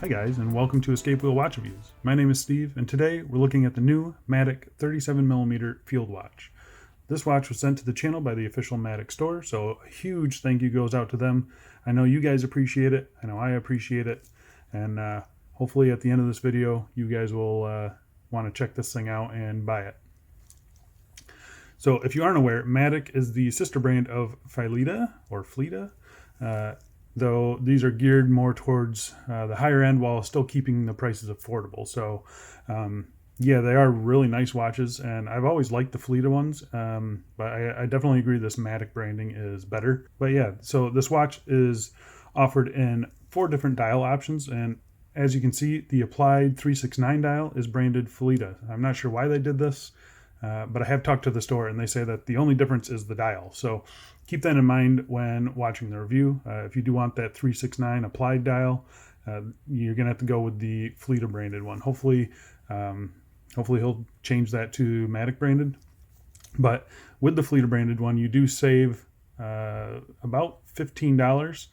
Hi guys, and welcome to Escape Wheel Watch Reviews. My name is Steve, and today we're looking at the new Matic 37mm field watch. This watch was sent to the channel by the official Matic store, so a huge thank you goes out to them. I know you guys appreciate it, I know I appreciate it, and hopefully at the end of this video you guys will want to check this thing out and buy it. So if you aren't aware, Matic is the sister brand of Flita, though these are geared more towards the higher end while still keeping the prices affordable. So yeah, they are really nice watches, and I've always liked the Flita ones, but I definitely agree this Matic branding is better. But yeah, so this watch is offered in 4 different dial options, and as you can see, the applied 369 dial is branded Flita. I'm not sure why they did this, but I have talked to the store and they say that the only difference is the dial. So keep that in mind when watching the review. If you do want that 369 applied dial, you're going to have to go with the Flita branded one. Hopefully he'll change that to Matic branded. But with the Flita branded one, you do save about $15.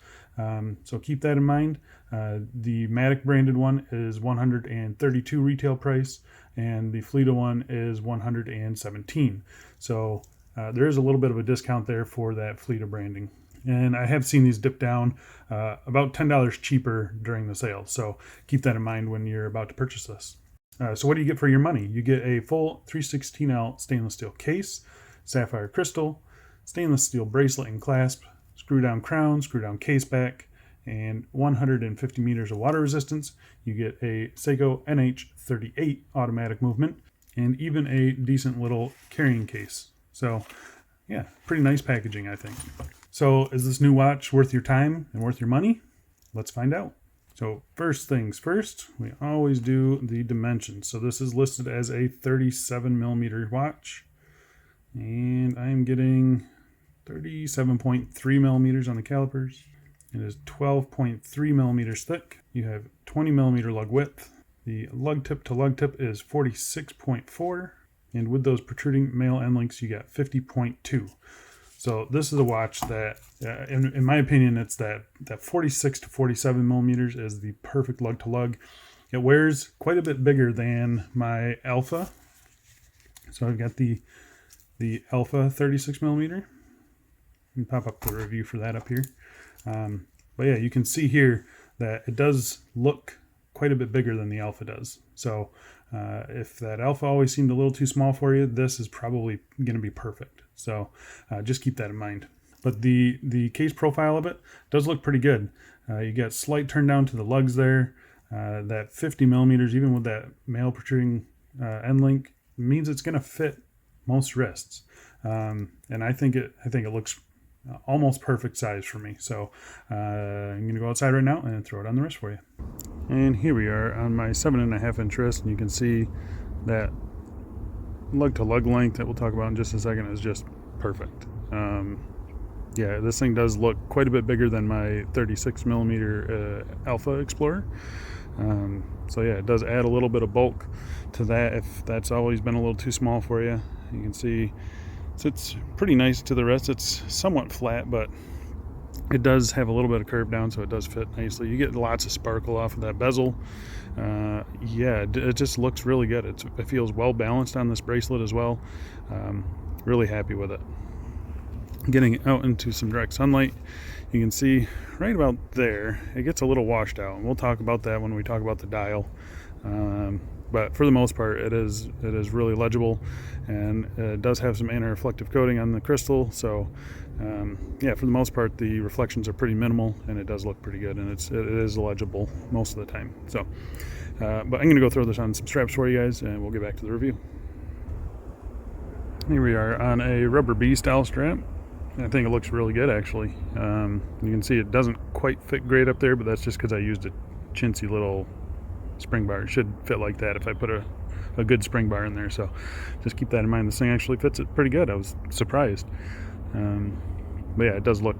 So keep that in mind. The Matic branded one is $132 retail price, and the Flita one is $117. So there is a little bit of a discount there for that Flita branding. And I have seen these dip down about $10 cheaper during the sale. So keep that in mind when you're about to purchase this. So what do you get for your money? You get a full 316L stainless steel case, sapphire crystal, stainless steel bracelet and clasp, screw down crown, screw down case back, and 150 meters of water resistance. You get a Seiko NH38 automatic movement, and even a decent little carrying case. So yeah, pretty nice packaging, I think. So is this new watch worth your time and worth your money? Let's find out. So first things first, we always do the dimensions. So this is listed as a 37mm watch, and I'm getting 37.3 millimeters on the calipers. It is 12.3 millimeters thick. You have 20 millimeter lug width. The lug tip to lug tip is 46.4, and with those protruding male end links, you got 50.2. So this is a watch that, in my opinion, it's that 46 to 47 millimeters is the perfect lug to lug. It wears quite a bit bigger than my Alpha. So I've got the Alpha 36 millimeter. You can pop up the review for that up here. But yeah, you can see here that it does look quite a bit bigger than the Alpha does. So if that Alpha always seemed a little too small for you, this is probably going to be perfect. So just keep that in mind. But the case profile of it does look pretty good. You got slight turn down to the lugs there. That 50 millimeters, even with that male protruding end link, means it's going to fit most wrists. And I think it looks almost perfect size for me. So I'm going to go outside right now and throw it on the wrist for you. And here we are on my 7.5 inch wrist, and you can see that lug to lug length that we'll talk about in just a second is just perfect. Yeah, this thing does look quite a bit bigger than my 36 millimeter Alpha Explorer. So yeah, it does add a little bit of bulk to that if that's always been a little too small for you. You can see it's pretty nice to the wrist. It's somewhat flat, but it does have a little bit of curve down, so it does fit nicely. You get lots of sparkle off of that bezel. Yeah, it just looks really good. It feels well balanced on this bracelet as well. Really happy with it. Getting out into some direct sunlight, you can see right about there, it gets a little washed out. And we'll talk about that when we talk about the dial. But for the most part, it is really legible, and it does have some anti-reflective coating on the crystal. So yeah, for the most part, the reflections are pretty minimal, and it does look pretty good, and it is legible most of the time. So, but I'm going to go throw this on some straps for you guys, and we'll get back to the review. Here we are on a rubber B style strap. I think it looks really good, actually. You can see it doesn't quite fit great up there, but that's just because I used a chintzy little spring bar. It should fit like that if I put a good spring bar in there. So just keep that in mind. This thing actually fits it pretty good. I was surprised. But yeah, it does look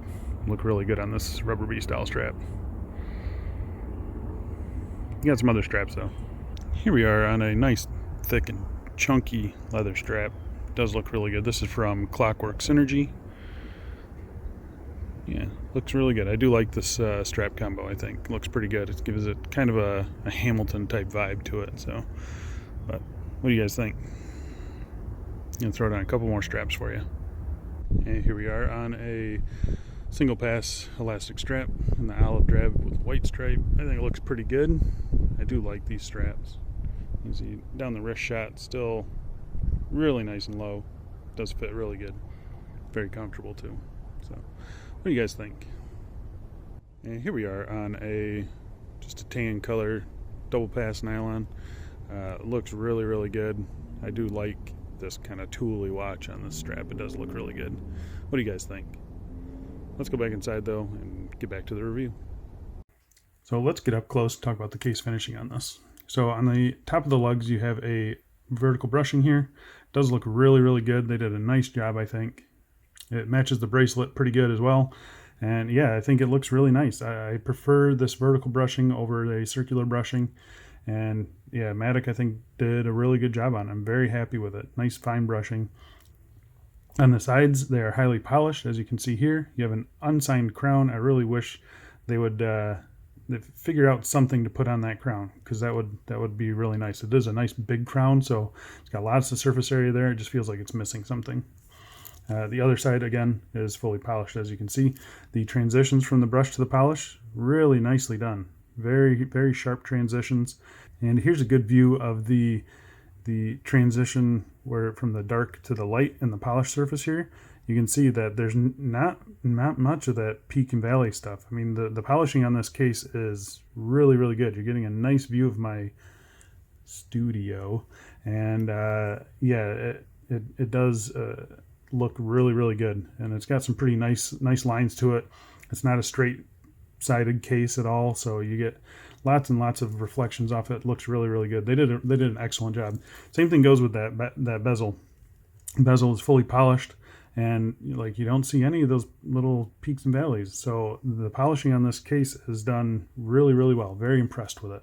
really good on this rubber B style strap. You got some other straps though. Here we are on a nice thick and chunky leather strap. It does look really good. This is from Clockwork Synergy. Yeah, Looks really good. I do like this strap combo. I think looks pretty good. It gives it kind of a Hamilton type vibe to it. So, but what do you guys think? I'm gonna throw down a couple more straps for you. And here we are on a single pass elastic strap in the olive drab with white stripe. I think it looks pretty good. I do like these straps. You see down the wrist shot, still really nice and low. Does fit really good. Very comfortable too. So, what do you guys think? And here we are on just a tan color double pass nylon. Looks really, really good. I do like this kind of tooly watch on this strap. It does look really good. What do you guys think? Let's go back inside though and get back to the review. So let's get up close and talk about the case finishing on this. So on the top of the lugs you have a vertical brushing here. It does look really, really good. They did a nice job, I think. It matches the bracelet pretty good as well. And yeah, I think it looks really nice. I prefer this vertical brushing over a circular brushing. And yeah, Matic I think did a really good job on it. I'm very happy with it. Nice fine brushing. On the sides, they are highly polished, as you can see here. You have an unsigned crown. I really wish they would figure out something to put on that crown, because that would be really nice. It is a nice big crown, so it's got lots of surface area there. It just feels like it's missing something. The other side, again, is fully polished, as you can see. The transitions from the brush to the polish, really nicely done. Very, very sharp transitions. And here's a good view of the transition where from the dark to the light in the polished surface here. You can see that there's not much of that peak and valley stuff. I mean, the polishing on this case is really, really good. You're getting a nice view of my studio. And yeah, it does look really, really good. And it's got some pretty nice lines to it. It's not a straight sided case at all, so you get lots and lots of reflections off it. It looks really, really good. They did an excellent job. Same thing goes with that bezel. Bezel is fully polished, and like you don't see any of those little peaks and valleys. So the polishing on this case is done really, really well. Very impressed with it.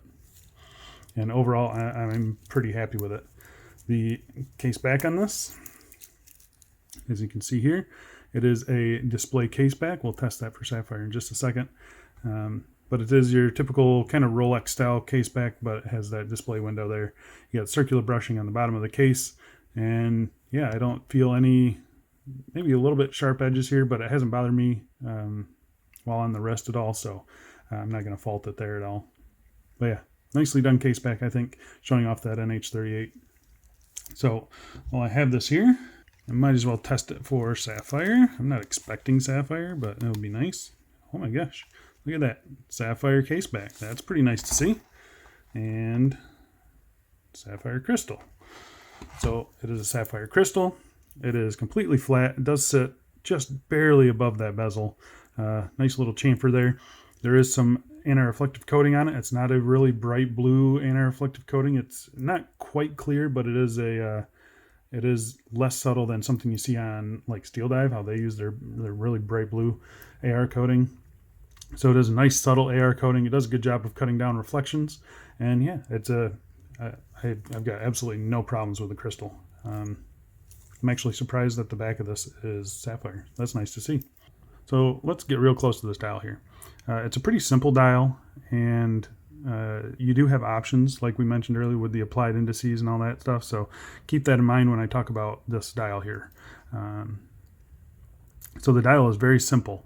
And overall, I'm pretty happy with it. The case back on this, as you can see here, it is a display case back. We'll test that for sapphire in just a second. But it is your typical kind of Rolex style case back, but it has that display window there. You got circular brushing on the bottom of the case. And yeah, I don't feel any, maybe a little bit sharp edges here, but it hasn't bothered me while on the wrist at all. So I'm not going to fault it there at all. But yeah, nicely done case back, I think, showing off that NH38. So while I have this here, I might as well test it for sapphire. I'm not expecting sapphire, but it would be nice. Oh my gosh. Look at that. Sapphire case back. That's pretty nice to see. And sapphire crystal. So it is a sapphire crystal. It is completely flat. It does sit just barely above that bezel. Nice little chamfer there. There is some anti-reflective coating on it. It's not a really bright blue anti-reflective coating. It's not quite clear, but it is less subtle than something you see on like Steel Dive, how they use their really bright blue AR coating. So it is a nice subtle AR coating. It does a good job of cutting down reflections. And yeah, I've got absolutely no problems with the crystal. I'm actually surprised that the back of this is sapphire. That's nice to see. So let's get real close to this dial here. It's a pretty simple dial, and you do have options, like we mentioned earlier, with the applied indices and all that stuff. So keep that in mind when I talk about this dial here. So the dial is very simple.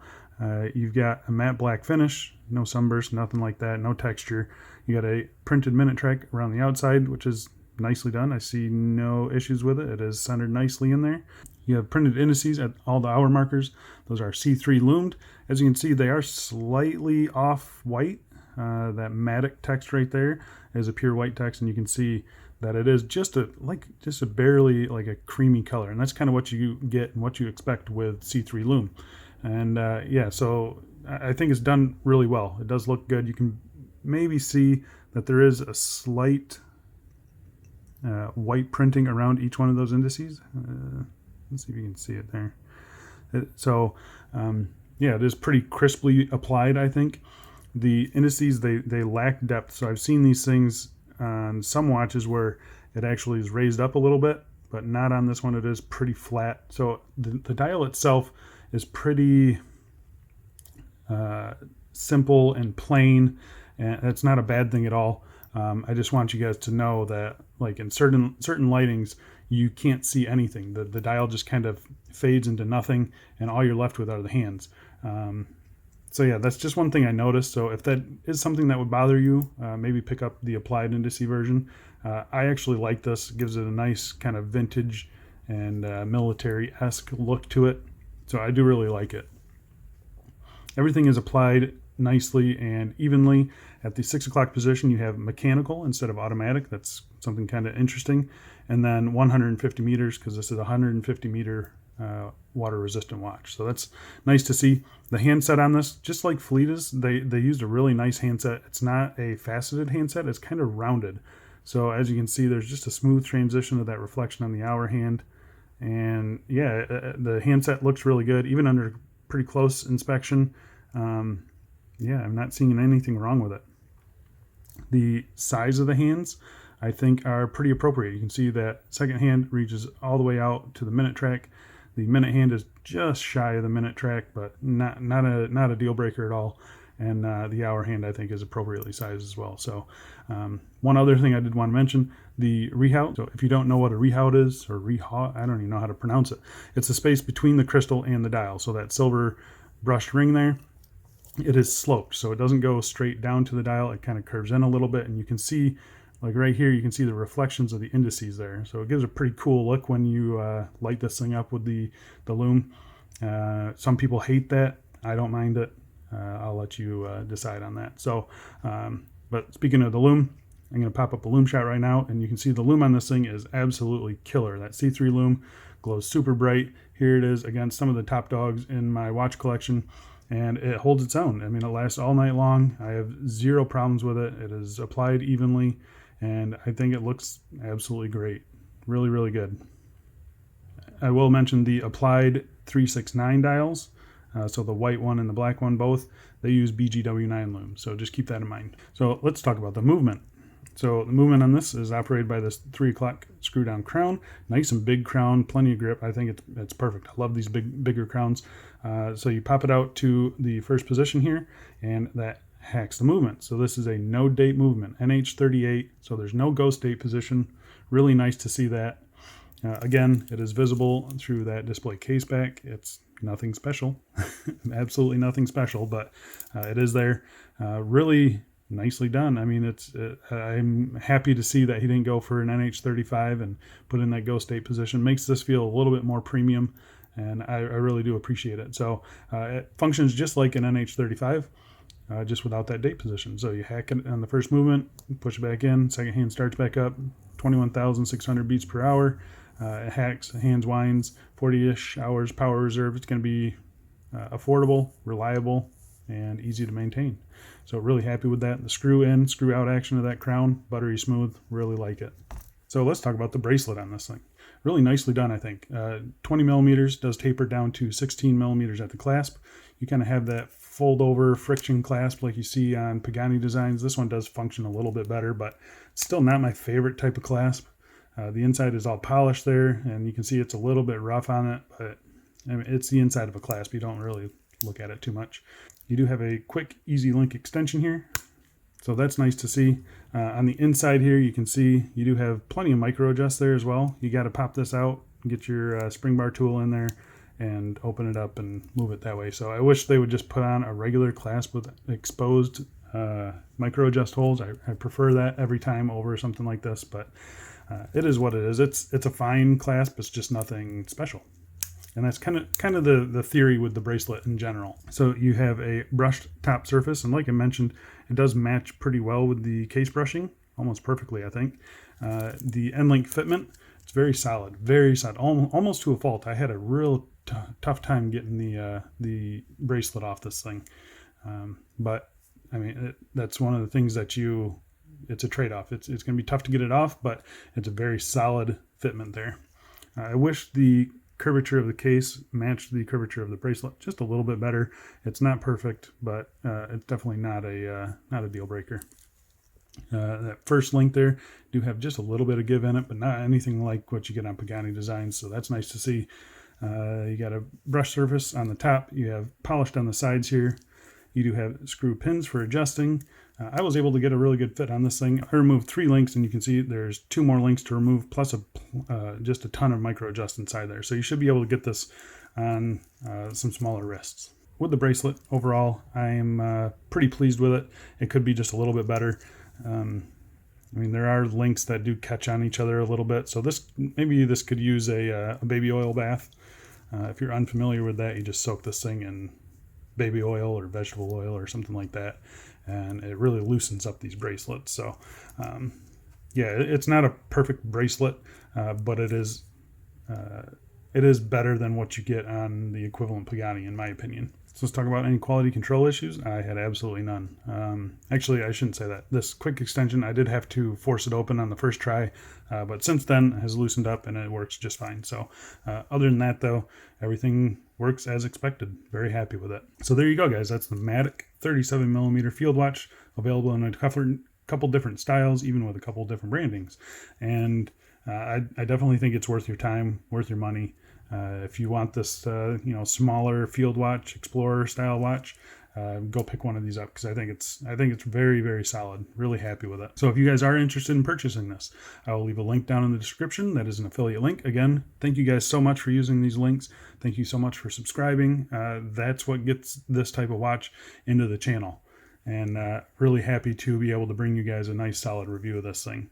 You've got a matte black finish, no sunburst, nothing like that, no texture. You got a printed minute track around the outside, which is nicely done. I see no issues with it. It is centered nicely in there. You have printed indices at all the hour markers. Those are C3 loomed. As you can see, they are slightly off white. That Matic text right there is a pure white text, and you can see that it is just a barely like a creamy color, and that's kind of what you get and what you expect with C3 Lume. And yeah, so I think it's done really well. It does look good. You can maybe see that there is a slight white printing around each one of those indices. Let's see if you can see it there. Yeah, it is pretty crisply applied, I think. The indices, they lack depth. So I've seen these things on some watches where it actually is raised up a little bit, but not on this one. It is pretty flat. So the dial itself is pretty simple and plain, and that's not a bad thing at all. I just want you guys to know that, like, in certain lightings, you can't see anything. The dial just kind of fades into nothing, and all you're left with are the hands. So yeah, that's just one thing I noticed. So if that is something that would bother you, maybe pick up the applied indice version. I actually like this. It gives it a nice kind of vintage and military-esque look to it. So I do really like it. Everything is applied nicely and evenly. At the 6 o'clock position, you have mechanical instead of automatic. That's something kind of interesting. And then 150 meters, because this is a 150 meter water resistant watch. So that's nice to see. The handset on this, just like Fleeta's, they used a really nice handset. It's not a faceted handset, it's kind of rounded. So as you can see, there's just a smooth transition of that reflection on the hour hand. And yeah, the handset looks really good, even under pretty close inspection. Yeah, I'm not seeing anything wrong with it. The size of the hands, I think, are pretty appropriate. You can see that second hand reaches all the way out to the minute track. The minute hand is just shy of the minute track, but not a deal breaker at all. And the hour hand, I think, is appropriately sized as well. So one other thing I did want to mention, the rehout. So if you don't know what a rehout is, or rehout, I don't even know how to pronounce it. It's the space between the crystal and the dial. So that silver brushed ring there, it is sloped. So it doesn't go straight down to the dial. It kind of curves in a little bit, and you can see, like right here, you can see the reflections of the indices there. So it gives a pretty cool look when you light this thing up with the Lume. Some people hate that. I don't mind it. I'll let you decide on that. So, but speaking of the Lume, I'm going to pop up a Lume shot right now, and you can see the Lume on this thing is absolutely killer. That C3 Lume glows super bright. Here it is against some of the top dogs in my watch collection, and it holds its own. I mean, it lasts all night long. I have zero problems with it. It is applied evenly, and I think it looks absolutely great. Really, really good. I will mention the applied 369 dials. So the white one and the black one, both, they use BGW9 Lume. So just keep that in mind. So let's talk about the movement. So the movement on this is operated by this 3 o'clock screw down crown. Nice and big crown, plenty of grip. I think it's perfect. I love these bigger crowns. So you pop it out to the first position here, and that hacks the movement. So this is a no date movement, NH38. So there's no ghost date position. Really nice to see that. Again, it is visible through that display case back. It's nothing special, absolutely nothing special, but it is there. Really nicely done. I mean, I'm happy to see that he didn't go for an NH35 and put in that ghost date position. Makes this feel a little bit more premium, and I really do appreciate it. So it functions just like an NH35, just without that date position. So you hack it on the first movement, push it back in, second hand starts back up, 21,600 beats per hour. It hacks, hands winds, 40-ish hours power reserve. It's going to be affordable, reliable, and easy to maintain. So really happy with that. The screw in, screw out action of that crown, buttery smooth, really like it. So let's talk about the bracelet on this thing. Really nicely done, I think. 20 millimeters, does taper down to 16 millimeters at the clasp. You kind of have that fold over friction clasp like you see on Pagani designs. This one does function a little bit better, but still not my favorite type of clasp. The inside is all polished there, and you can see it's a little bit rough on it, but I mean, it's the inside of a clasp. You don't really look at it too much. You do have a quick, easy link extension here, so that's nice to see. On the inside here, you can see you do have plenty of micro adjust there as well. You got to pop this out, get your spring bar tool in there, and open it up and move it that way. So I wish they would just put on a regular clasp with exposed micro adjust holes. I prefer that every time over something like this, but it is what it is. It's a fine clasp. It's just nothing special. And that's kind of the theory with the bracelet in general. So you have a brushed top surface, and like I mentioned, it does match pretty well with the case brushing, almost perfectly, I think. The end link fitment, it's very solid, almost to a fault. I had a real tough time getting the bracelet off this thing, but I mean that's one of the things that it's a trade-off. It's going to be tough to get it off, but it's a very solid fitment there. I wish the curvature of the case matched the curvature of the bracelet just a little bit better. It's not perfect, but it's definitely not a deal breaker. That first link there do have just a little bit of give in it, but not anything like what you get on Pagani designs, so that's nice to see. You got a brush surface on the top. You have polished on the sides here, You do have screw pins for adjusting. I was able to get a really good fit on this thing. I removed 3 links, and you can see there's 2 more links to remove, plus just a ton of micro adjust inside there. So you should be able to get this on some smaller wrists. With the bracelet, overall, I'm pretty pleased with it. It could be just a little bit better. I mean, there are links that do catch on each other a little bit, so maybe this could use a baby oil bath. If you're unfamiliar with that, you just soak this thing in baby oil or vegetable oil or something like that, and it really loosens up these bracelets. So yeah, it's not a perfect bracelet, but it is better than what you get on the equivalent Pagani, in my opinion. So let's talk about any quality control issues. I had absolutely none. Actually, I shouldn't say that. This quick extension, I did have to force it open on the first try, but since then it has loosened up and it works just fine. So other than that, though, everything works as expected. Very happy with it. So there you go, guys. That's the Matic 37mm field watch, available in a couple different styles, even with a couple different brandings. And I definitely think it's worth your time, worth your money. If you want this, smaller field watch, explorer style watch, go pick one of these up, because I think it's very, very solid. Really happy with it. So if you guys are interested in purchasing this, I will leave a link down in the description. That is an affiliate link. Again, thank you guys so much for using these links. Thank you so much for subscribing. That's what gets this type of watch into the channel, and really happy to be able to bring you guys a nice, solid review of this thing.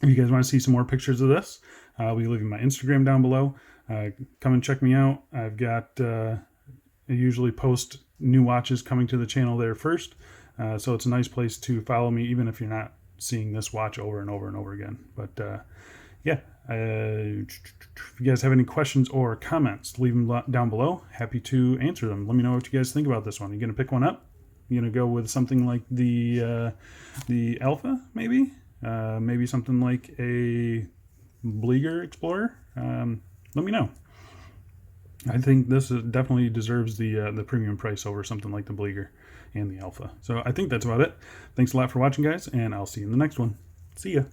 If you guys want to see some more pictures of this, I'll be leaving my Instagram down below. Come and check me out. I've got, I usually post new watches coming to the channel there first. So it's a nice place to follow me, even if you're not seeing this watch over and over and over again. But yeah, if you guys have any questions or comments, leave them down below. Happy to answer them. Let me know what you guys think about this one. Are you going to pick one up? You going to go with something like the Alpha, maybe? Maybe something like a Bleeger Explorer? Let me know. I think this definitely deserves the premium price over something like the Bleeger and the Alpha. So I think that's about it. Thanks a lot for watching, guys, and I'll see you in the next one. See ya.